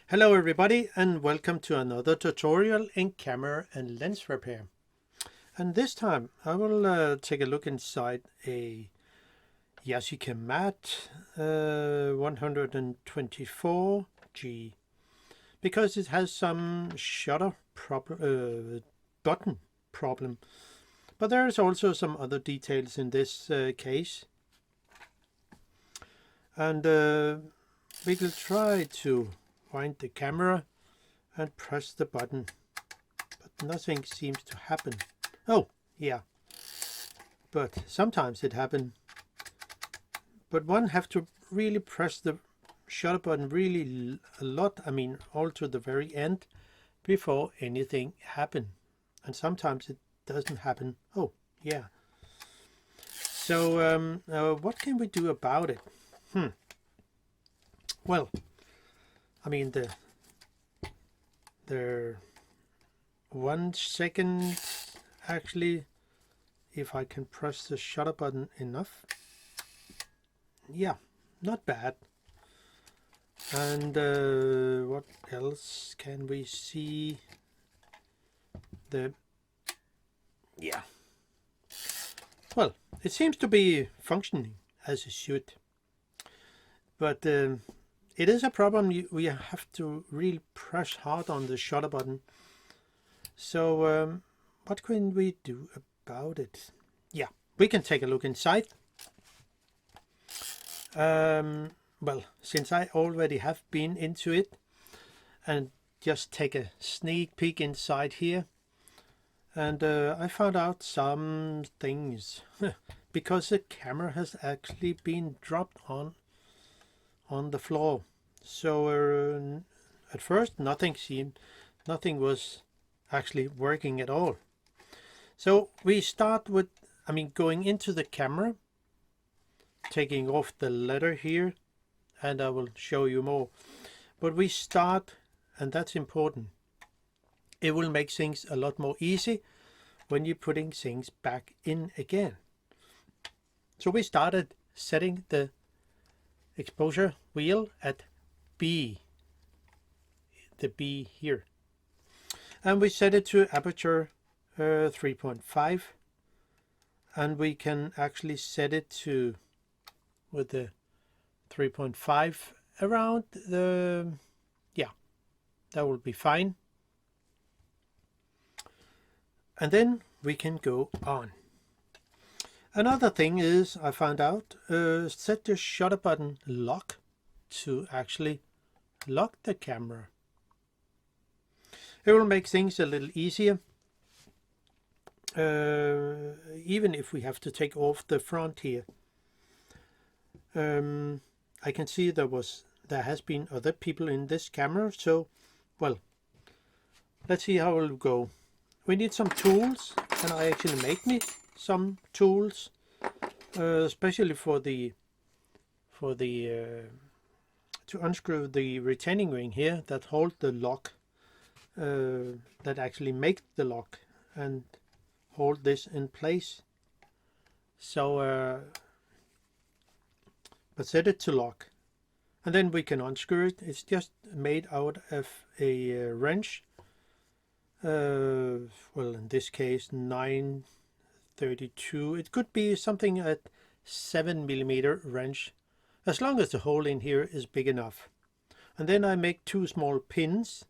Hello everybody and welcome to another tutorial in camera and lens repair. And this time I will take a look inside a Yashica MAT 124G because it has some shutter button problem. But there is also some other details in this case. And we will try to find the camera and press the button, but nothing seems to happen. Oh yeah, but sometimes it happens, but one have to really press the shutter button really a lot, I mean all to the very end, before anything happen. And sometimes it doesn't happen. Oh yeah, so what can we do about it? Well, I mean the 1 second, actually, if I can press the shutter button enough. Yeah, not bad. And what else can we see? Yeah, well, it seems to be functioning as it should, but it is a problem. We have to really press hard on the shutter button. So what can we do about it? Yeah, we can take a look inside. Well, since I already have been into it, and just take a sneak peek inside here, and I found out some things because the camera has actually been dropped on the floor. So at first nothing was actually working at all. So we start with, going into the camera, taking off the leather here, and I will show you more. But we start, and that's important. It will make things a lot more easy when you're putting things back in again. So we started setting the exposure wheel at B, the B here, and we set it to aperture 3.5, and we can actually set it to, with the 3.5 around the, yeah, that will be fine. And then we can go on. Another thing is, I found out, set the shutter button lock to actually lock the camera. It will make things a little easier, even if we have to take off the front here. I can see there has been other people in this camera, so well, let's see how it will go. We need some tools, and I actually made me some tools, especially for the to unscrew the retaining ring here that hold the lock, that actually make the lock and hold this in place. So but set it to lock, and then we can unscrew it. It's just made out of a wrench, well, in this case 932. It could be something at 7mm wrench, as long as the hole in here is big enough. And then I make 2 small pins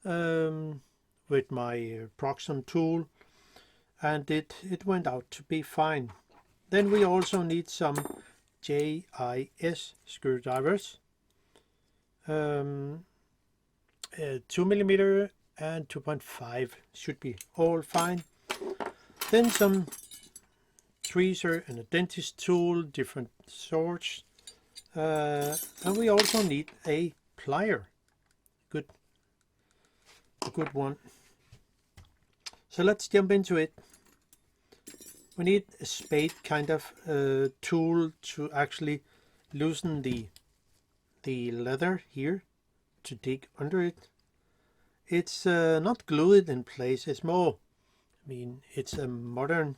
with my Proxon tool, and it went out to be fine. Then we also need some JIS screwdrivers, 2mm and 2.5 should be all fine. Then some tweezer and a dentist tool, different sorts, and we also need a plier, a good one. So let's jump into it. We need a spade kind of tool to actually loosen the leather here, to dig under it. It's not glued in place. It's more, it's a modern,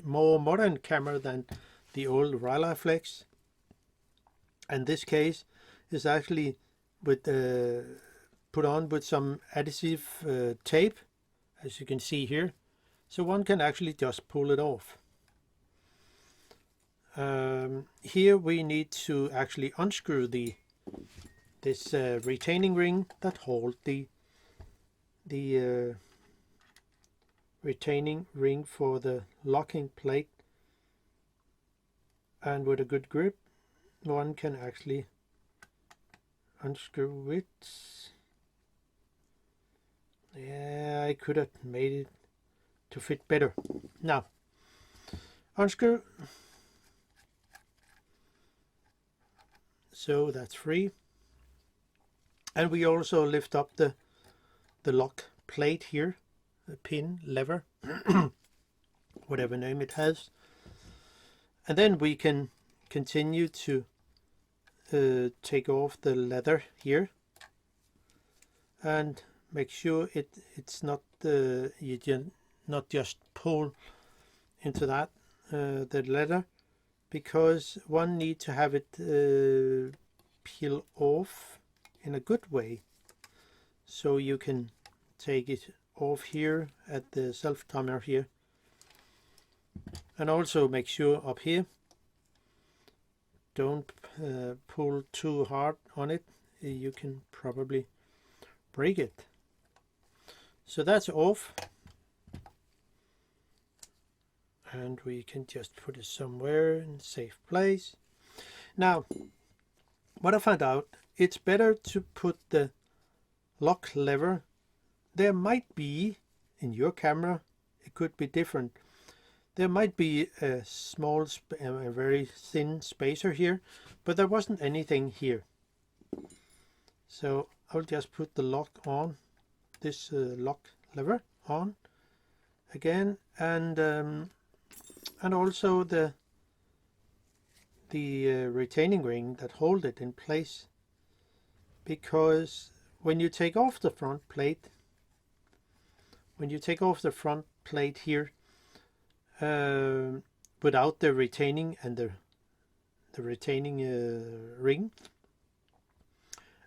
more modern camera than the old Rolleiflex. And this case is actually with put on with some adhesive tape, as you can see here, so one can actually just pull it off. Here we need to actually unscrew this retaining ring that holds the retaining ring for the locking plate, and with a good grip one can actually unscrew it. Yeah, I could have made it to fit better. Now unscrew, so that's free, and we also lift up the lock plate here, the pin, lever, whatever name it has, and then we can continue to take off the leather here and make sure it's not you not just pull into that the leather, because one need to have it peel off in a good way, so you can take it off here at the self timer here, and also make sure up here don't pull too hard on it, you can probably break it. So that's off, and we can just put it somewhere in a safe place. Now what I found out, it's better to put the lock lever, there might be in your camera, it could be different, there might be a small a very thin spacer here, but there wasn't anything here. So I'll just put the lock on, this lock lever on again, and also the retaining ring that hold it in place, because when you take off the front plate, here without the retaining and the retaining ring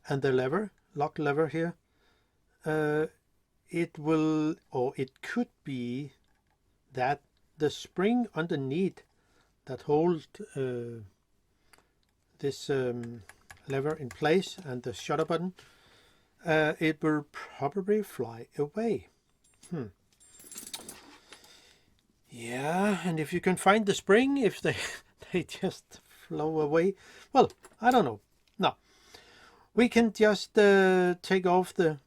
and the lever, lock lever here, it will, or it could be that the spring underneath that holds this lever in place and the shutter button, it will probably fly away. Yeah, and if you can find the spring, if they just flow away, well, I don't know. No, we can just take off the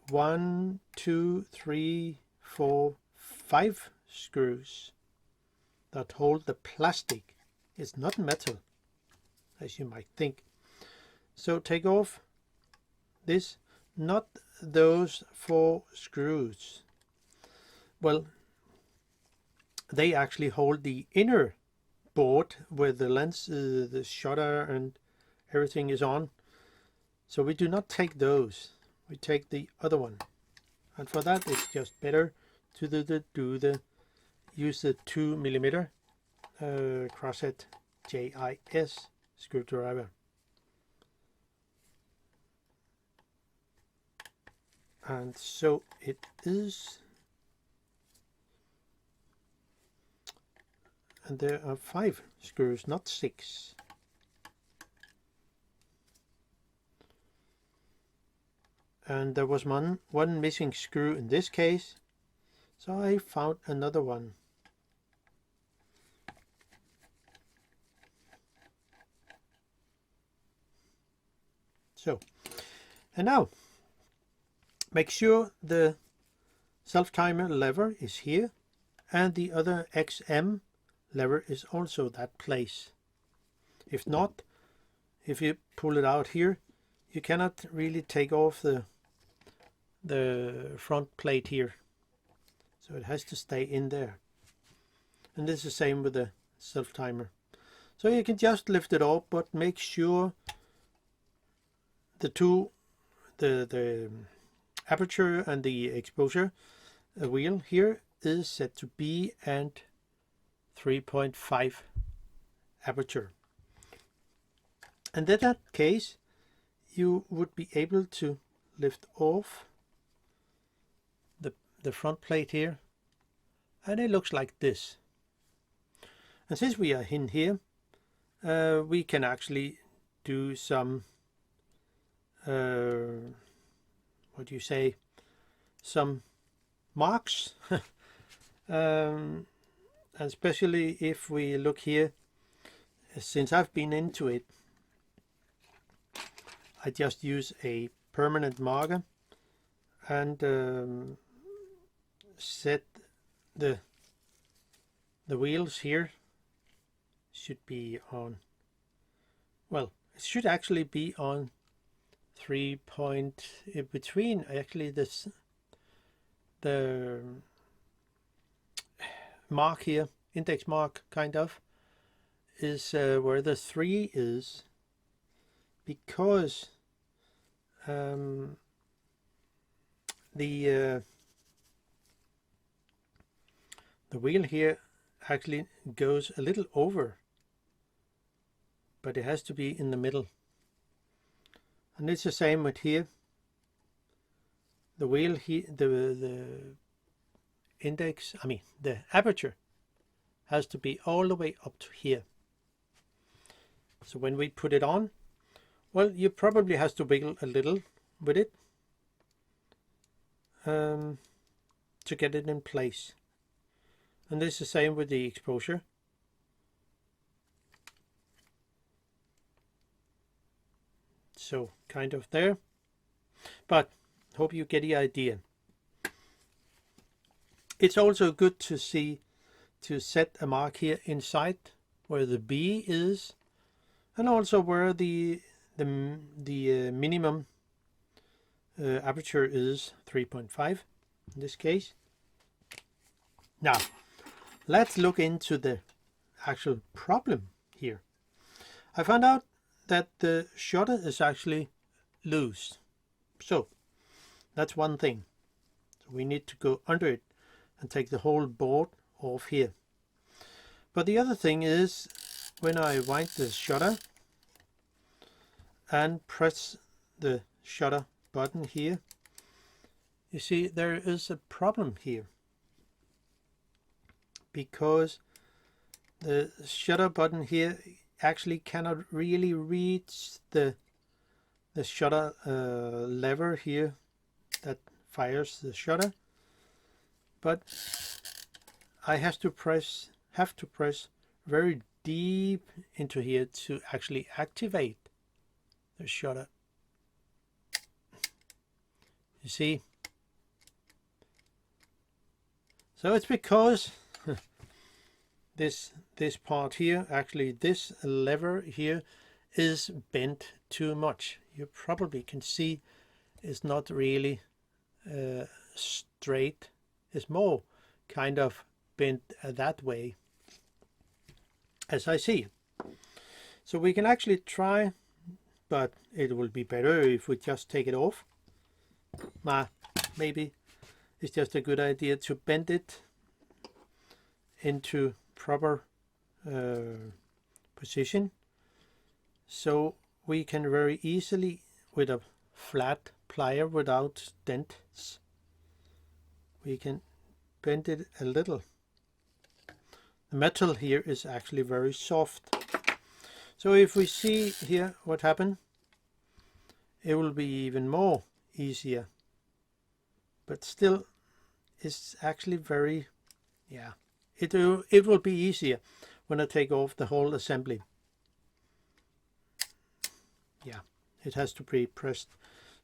1, 2, 3, 4, 5 screws that hold the plastic. It's not metal, as you might think. So take off this, not those 4 screws. Well, they actually hold the inner board where the lens, the shutter and everything is on. So we do not take those, we take the other one. And for that it's just better to use the 2mm crosshead JIS screwdriver. And so it is. And there are 5 screws, not 6. And there was one missing screw in this case, so I found another one. So, and now make sure the self-timer lever is here, and the other XM lever is also that place. If not, if you pull it out here, you cannot really take off the front plate here, so it has to stay in there. And this is the same with the self-timer. So you can just lift it up, but make sure the aperture and the exposure wheel here is set to B and 3.5 aperture. And in that case you would be able to lift off the front plate here, and it looks like this. And since we are in here, we can actually do some what do you say, some marks. Especially if we look here, since I've been into it, I just use a permanent marker and set the wheels here. Should be on, well, it should actually be on 3 point in between. Actually, the mark here, index mark kind of, is where the 3 is, because the wheel here actually goes a little over, but it has to be in the middle. And it's the same with here. The wheel here, the index, I mean the aperture, has to be all the way up to here. So when we put it on, well, you probably have to wiggle a little with it to get it in place. And this is the same with the exposure. So kind of there, but hope you get the idea. It's also good to see, to set a mark here inside where the B is, and also where the minimum aperture is 3.5 in this case. Now let's look into the actual problem here. I found out that the shutter is actually loose, so that's one thing. So we need to go under it and take the whole board off here. But the other thing is, when I wind the shutter and press the shutter button here, you see there is a problem here, because the shutter button here actually cannot really reach the shutter lever here that fires the shutter, but I have to press very deep into here to actually activate the shutter. You see? So it's because this part here, actually this lever here, is bent too much. You probably can see it's not really straight. It's more kind of bent that way, as I see it. So we can actually try, but it will be better if we just take it off. Maybe it's just a good idea to bend it into proper position, so we can very easily, with a flat plier without dents, we can bend it a little. The metal here is actually very soft, so if we see here what happened, it will be even more easier, but still it's actually very, yeah, it will be easier when I take off the whole assembly. Yeah, it has to be pressed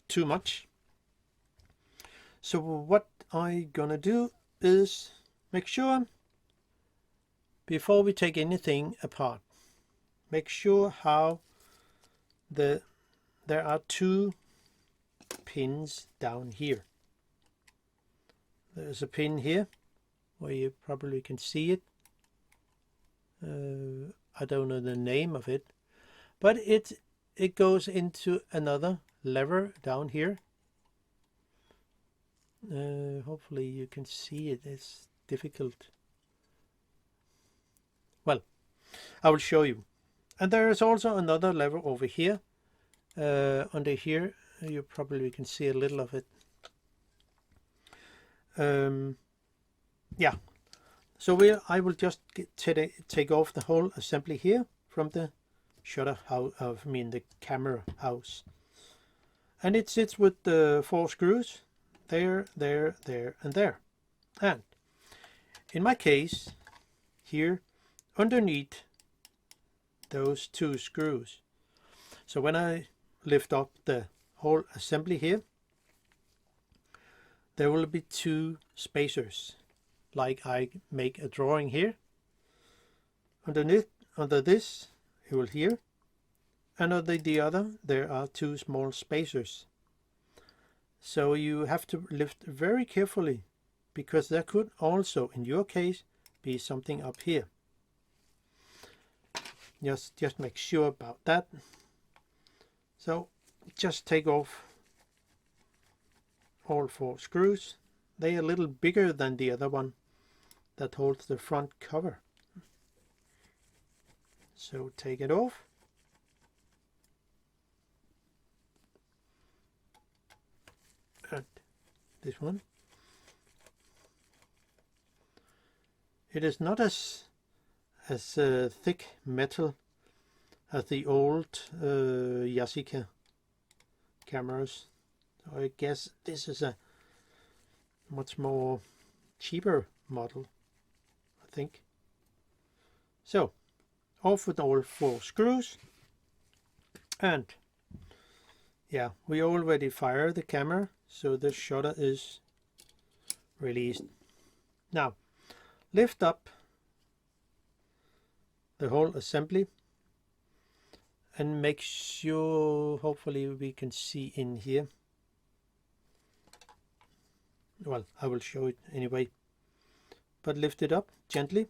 too much. So what I'm gonna do is make sure, before we take anything apart, make sure how there are 2 pins down here. There's a pin here where you probably can see it. I don't know the name of it, but it goes into another lever down here. Hopefully you can see it. It's difficult. Well, I will show you. And there is also another lever over here under here. You probably can see a little of it. Yeah, so I will just take off the whole assembly here from the shutter house, the camera house. And it sits with the 4 screws, there, there, there, and there. And in my case, here, underneath those 2 screws. So when I lift up the whole assembly here, there will be 2 spacers, like I make a drawing here. Underneath, under this, you will hear, and under the other, there are 2 small spacers. So you have to lift very carefully, because there could also, in your case, be something up here. Just make sure about that. So just take off all 4 screws. They are a little bigger than the other one that holds the front cover. So take it off. And this one. It is not as thick metal as the old Yashica cameras. So I guess this is a much more cheaper model, I think. So off with all 4 screws, and yeah, we already fired the camera, so the shutter is released. Now lift up the whole assembly and make sure, hopefully we can see in here. Well, I will show it anyway, but lift it up gently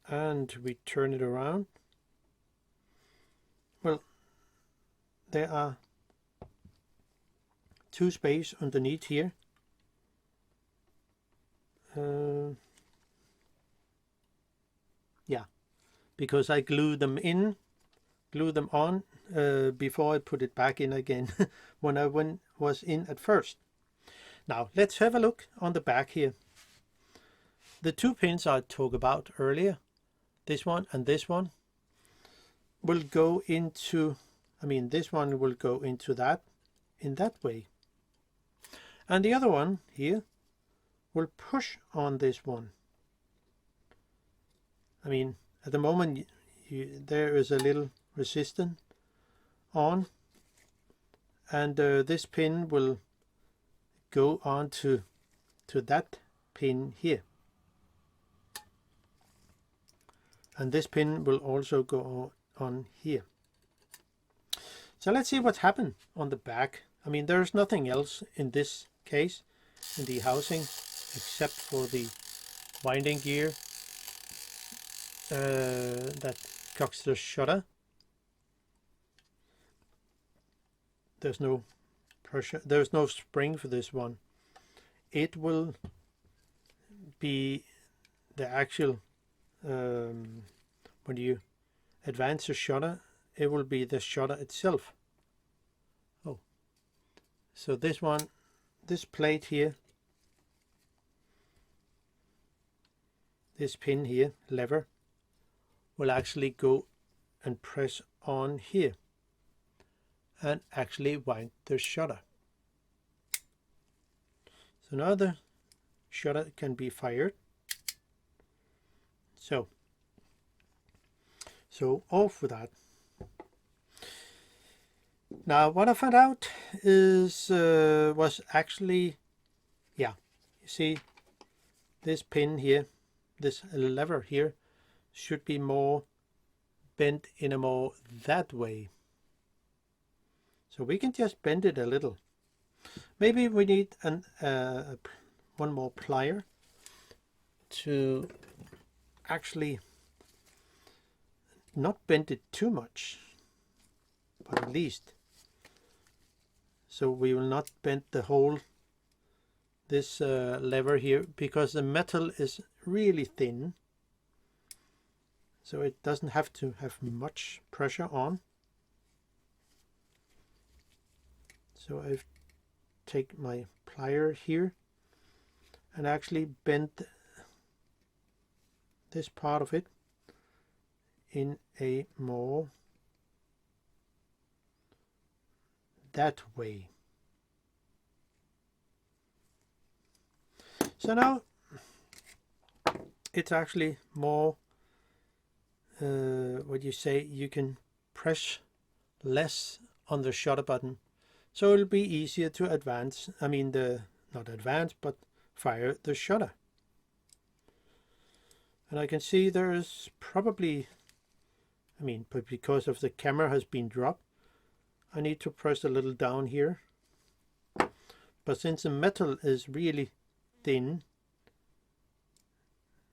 and we turn it around. Well, there are 2 spaces underneath here. Yeah, because I glue them on before I put it back in again when I was in at first. Now let's have a look on the back here. The 2 pins I talked about earlier, this one and this one, will go into, this one will go into that in that way, and the other one here will push on this one. At the moment there is a little resistance on, and this pin will go on to that pin here, and this pin will also go on here. So let's see what happened on the back. There's nothing else in this case in the housing except for the winding gear that cocks the shutter. There's no pressure, there's no spring for this one. It will be the actual when you advance the shutter, it will be the shutter itself. Oh, so this one, this plate here, this pin here, lever, will actually go and press on here and actually wind the shutter. So now the shutter can be fired. So off with that. Now what I found out is was actually, yeah, you see this pin here, this lever here, should be more bent in a more that way. So we can just bend it a little. Maybe we need one more plier to actually not bend it too much, but at least, so we will not bend the whole this lever here, because the metal is really thin. so it doesn't have to have much pressure on. So I've take my plier here and actually bend this part of it in a more that way. So now it's actually more what you say, you can press less on the shutter button, so it'll be easier to advance, I mean not advance, but fire the shutter. And I can see there is probably, but because of the camera has been dropped, I need to press a little down here. But since the metal is really thin,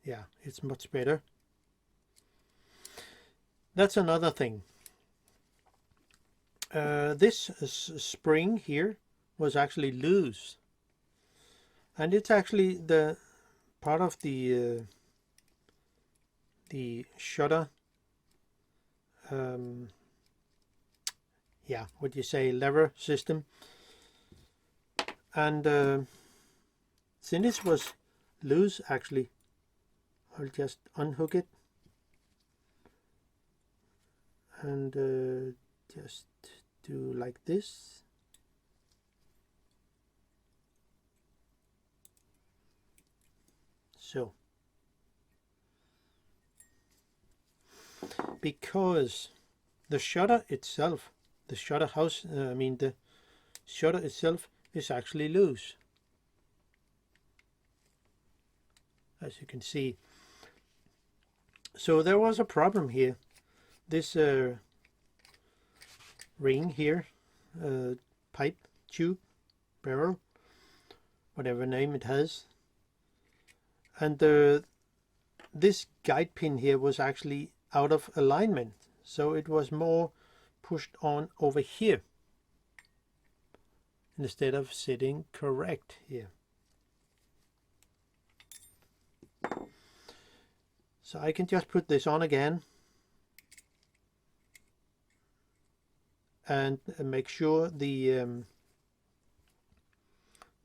yeah, it's much better. That's another thing. This spring here was actually loose, and it's actually the part of the shutter, yeah, what you say, lever system. And since it was loose, actually, I'll just unhook it and just do like this. So, because the shutter itself, the shutter house, the shutter itself is actually loose, as you can see. So there was a problem here. This ring here, pipe, tube, barrel, whatever name it has, and this guide pin here was actually out of alignment, so it was more pushed on over here instead of sitting correct here. So I can just put this on again and make sure the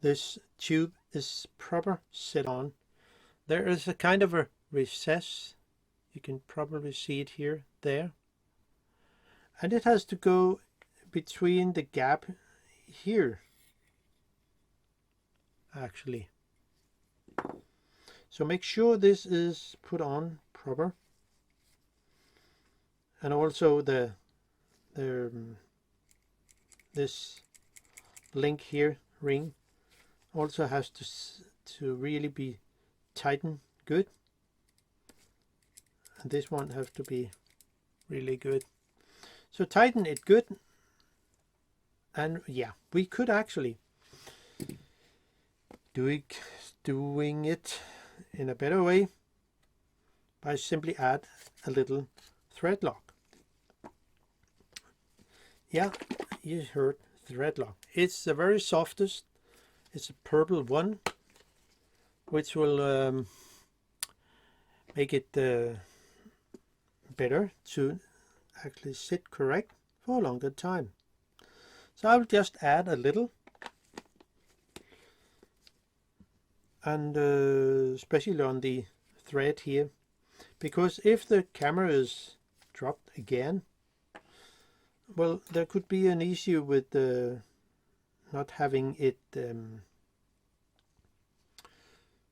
this tube is proper set on. There is a kind of a recess, you can probably see it here, there, and it has to go between the gap here actually. So make sure this is put on proper, and also this link here, ring, also has to really be tightened good, and this one has to be really good. So tighten it good, and yeah, we could actually doing it in a better way by simply add a little thread lock. Yeah, you heard thread lock. It's the very softest. It's a purple one, which will make it better to actually sit correct for a longer time. So I'll just add a little, and especially on the thread here, because if the camera is dropped again, well, there could be an issue with not having it,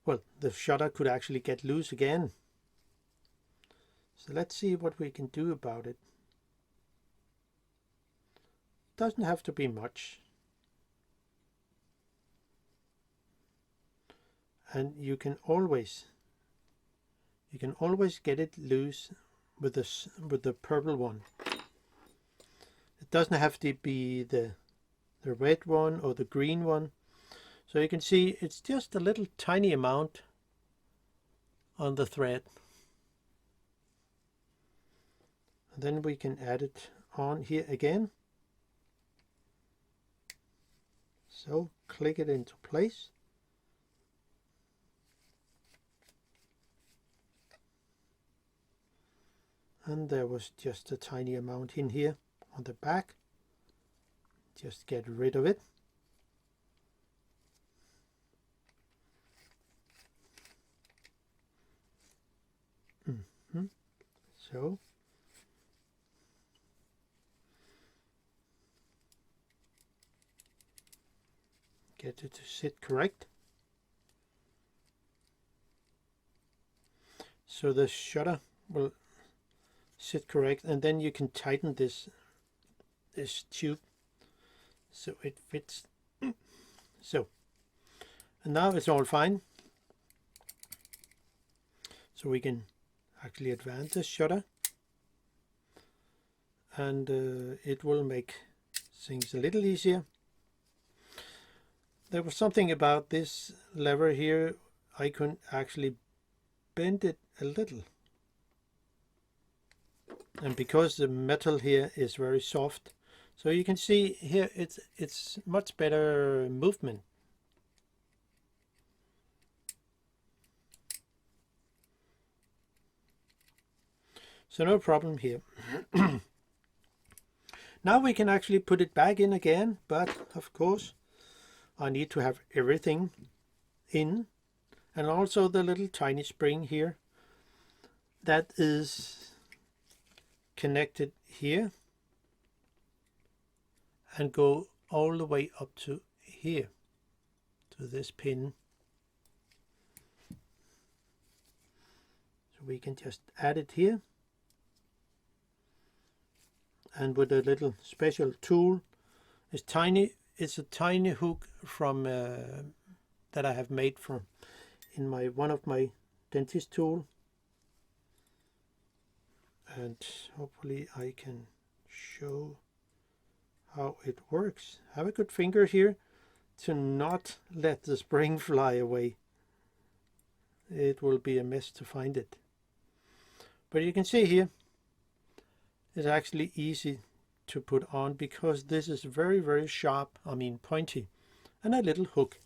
well, the shutter could actually get loose again. So let's see what we can do about it. Doesn't have to be much. And you can always get it loose with the purple one. It doesn't have to be the red one or the green one. So you can see it's just a little tiny amount on the thread. And then we can add it on here again. So click it into place. and there was just a tiny amount in here on the back. Just get rid of it. So get it to sit correct. So the shutter will sit correct, and then you can tighten this tube so it fits. So, and now it's all fine. So we can actually advance the shutter, and it will make things a little easier. There was something about this lever here, I could actually bend it a little, and because the metal here is very soft, so you can see here it's much better movement. So no problem here. Now we can actually put it back in again, but of course I need to have everything in, and also the little tiny spring here that is connected here and go all the way up to here, to this pin. So we can just add it here, and with a little special tool, it's tiny. It's a tiny hook from that I have made from in one of my dentist tool, and hopefully I can show how it works. Have a good finger here to not let the spring fly away. It will be a mess to find it, but you can see here it's actually easy to put on because this is very sharp, I mean pointy, and a little hook.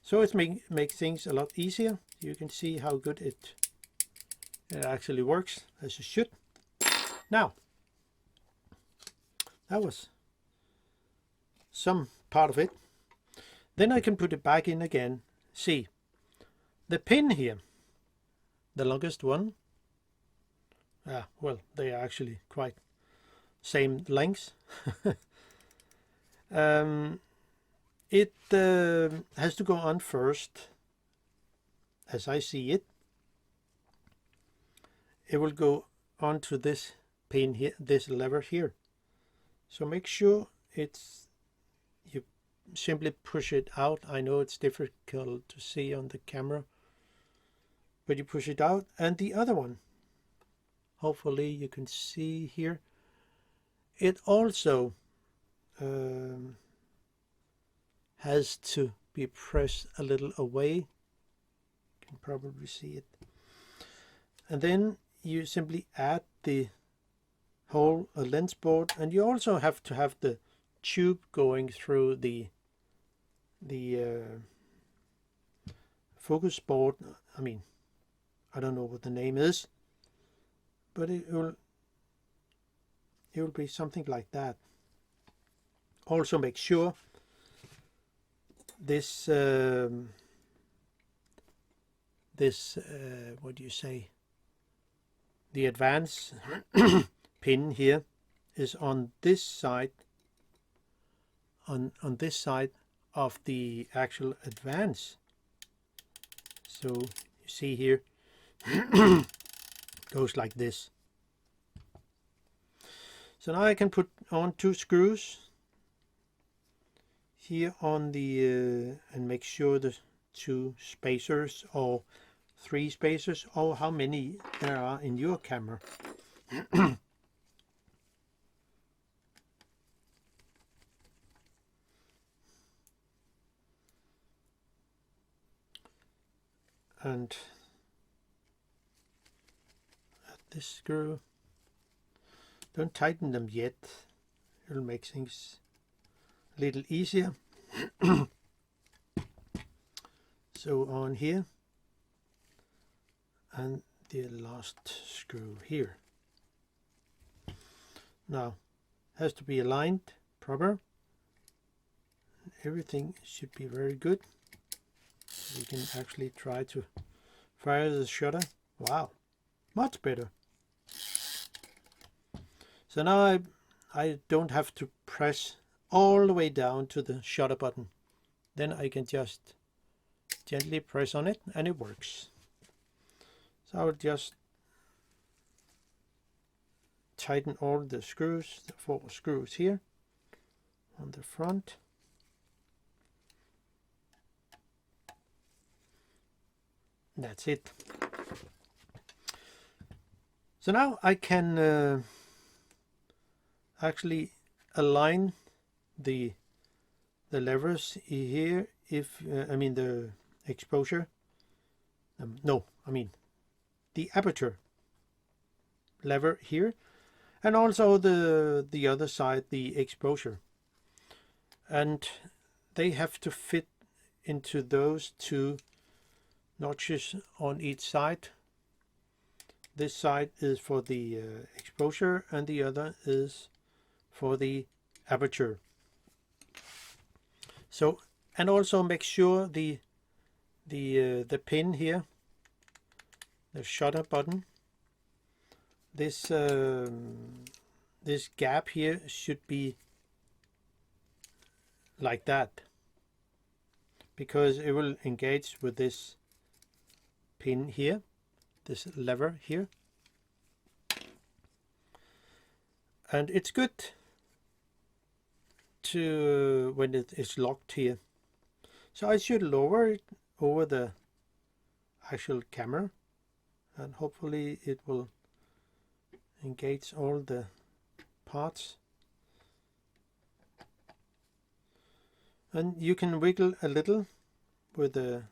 So it makes things a lot easier. You can see how good it actually works as it should. Now, that was some part of it. Then I can put it back in again. See, the pin here, the longest one, well, they are actually quite same length. It has to go on first, as I see it. It will go onto this pin here, this lever here. So make sure you simply push it out. I know it's difficult to see on the camera, but you push it out, and the other one, hopefully you can see here, it also has to be pressed a little away. You can probably see it. And then you simply add the whole lens board, and you also have to have the tube going through the focus board. I mean, I don't know what the name is, but it will be something like that. Also make sure this what do you say, the advance pin here is on this side, on this side of the actual advance. So you see here goes like this. So now I can put on 2 screws here on the and make sure the 2 spacers or 3 spacers, or how many there are in your camera. And at this screw, don't tighten them yet, it'll make things a little easier. So on here, and the last screw here. Now has to be aligned proper. Everything should be very good. We can actually try to fire the shutter. Wow, much better. So now I don't have to press all the way down to the shutter button. Then I can just gently press on it and it works. So I'll just tighten all the screws, the 4 screws here on the front. That's it. So now I can actually align the levers here. If I mean the exposure. No, I mean the aperture lever here, and also the other side, the exposure, and they have to fit into those 2 notches on each side. This side is for the exposure and the other is for the aperture. So, and also make sure the pin here, the shutter button, this this gap here should be like that, because it will engage with this pin here, this lever here, and it's good to when it is locked here. So I should lower it over the actual camera, and hopefully it will engage all the parts. And you can wiggle a little with the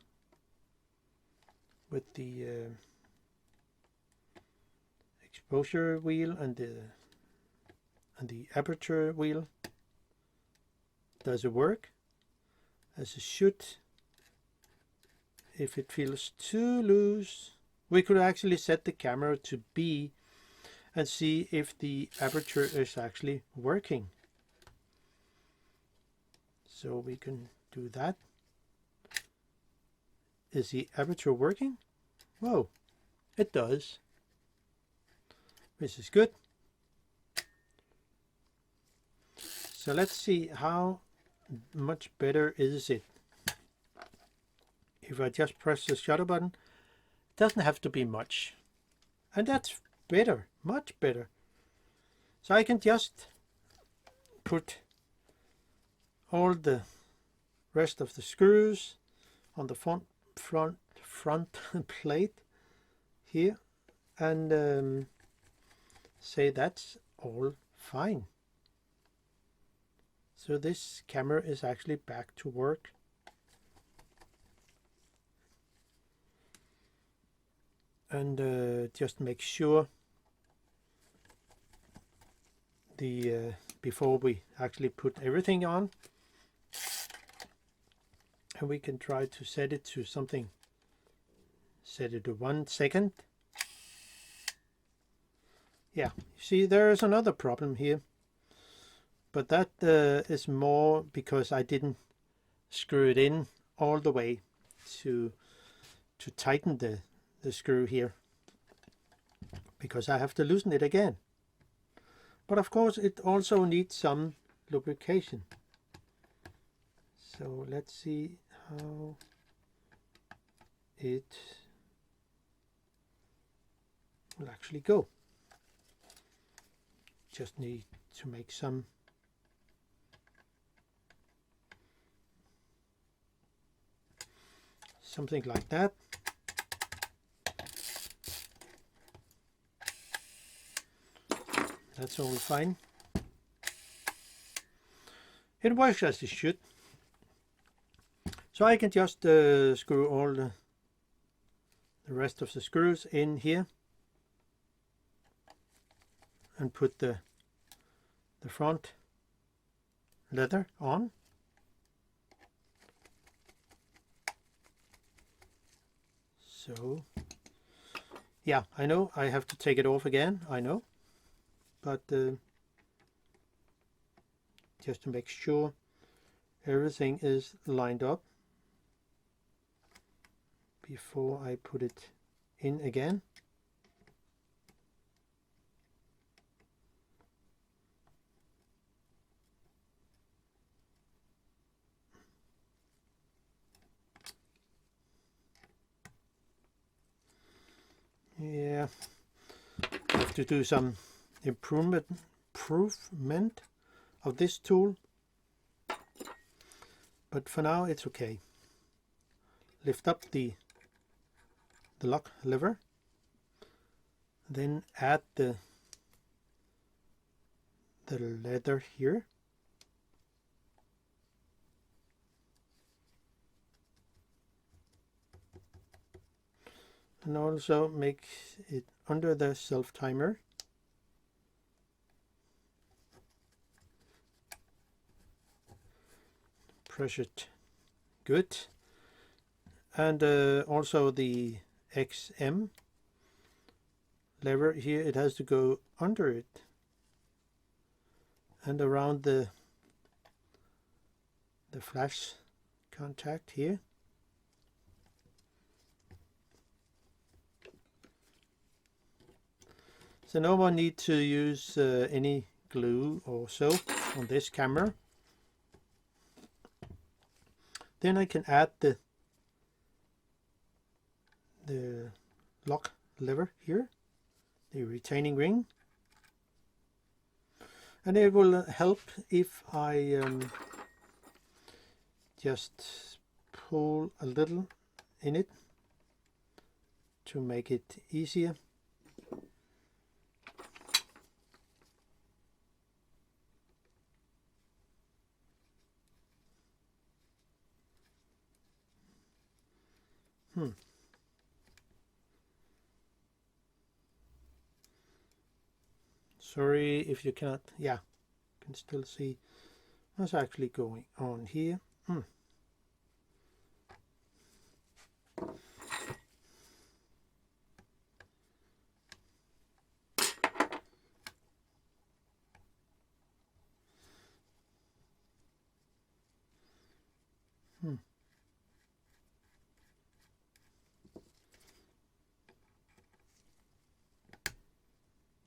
exposure wheel and the aperture wheel. Does it work as it should? If it feels too loose, we could actually set the camera to B and see if the aperture is actually working. So we can do that. Is the aperture working? Whoa, it does. This is good. So let's see how much better is it. If I just press the shutter button, it doesn't have to be much. And that's better, much better. So I can just put all the rest of the screws on the front plate here and say that's all fine. So this camera is actually back to work. And just make sure the before we actually put everything on, and we can try to set it to something, set it to 1 second. Yeah, see, there is another problem here, but that is more because I didn't screw it in all the way to tighten the screw here, because I have to loosen it again. But of course it also needs some lubrication. So let's see how it will actually go. Just need to make something like that. That's all fine. It works as it should. So I can just screw all the rest of the screws in here and put the front leather on. So Yeah, I know I have to take it off again, I know, but just to make sure everything is lined up before I put it in again. Yeah, I have to do some improvement of this tool, but for now it's okay. Lift up the lock lever, then add the leather here, and also make it under the self timer. Press it good, and also the XM lever here, it has to go under it and around the flash contact here. So no one need to use any glue or soap on this camera. Then I can add the lock lever here, the retaining ring, and it will help if I just pull a little in it to make it easier. Sorry if you cannot, yeah, you can still see what's actually going on here.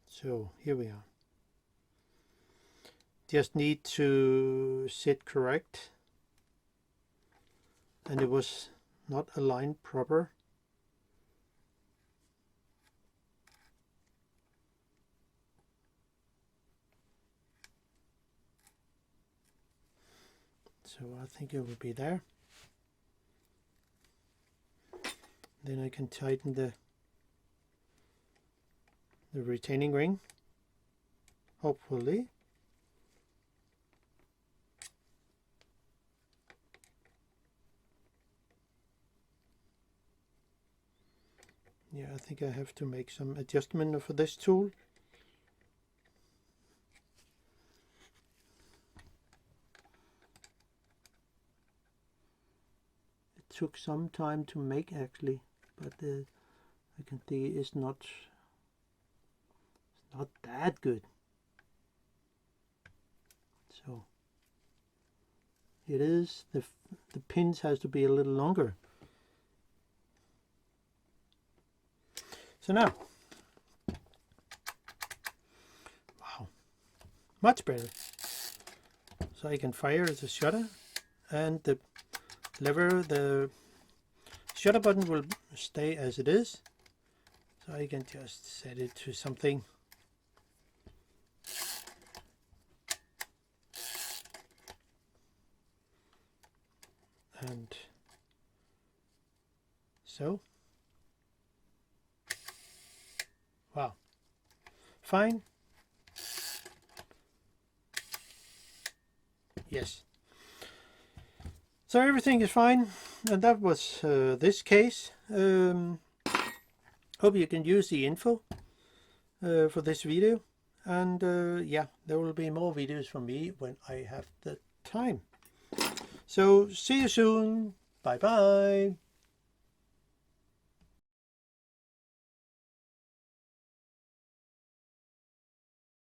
So here we are. Just need to sit correct, and it was not aligned proper. So I think it will be there. Then I can tighten the retaining ring, hopefully. Yeah, I think I have to make some adjustment for this tool. It took some time to make actually, but I can see it's not that good. So it is, the pins has to be a little longer. So now, wow, much better. So I can fire the shutter, and the lever, the shutter button will stay as it is. So I can just set it to something and so. Wow, fine. Yes. So everything is fine, and that was this case. Hope you can use the info for this video, and yeah, there will be more videos from me when I have the time. So see you soon. Bye bye.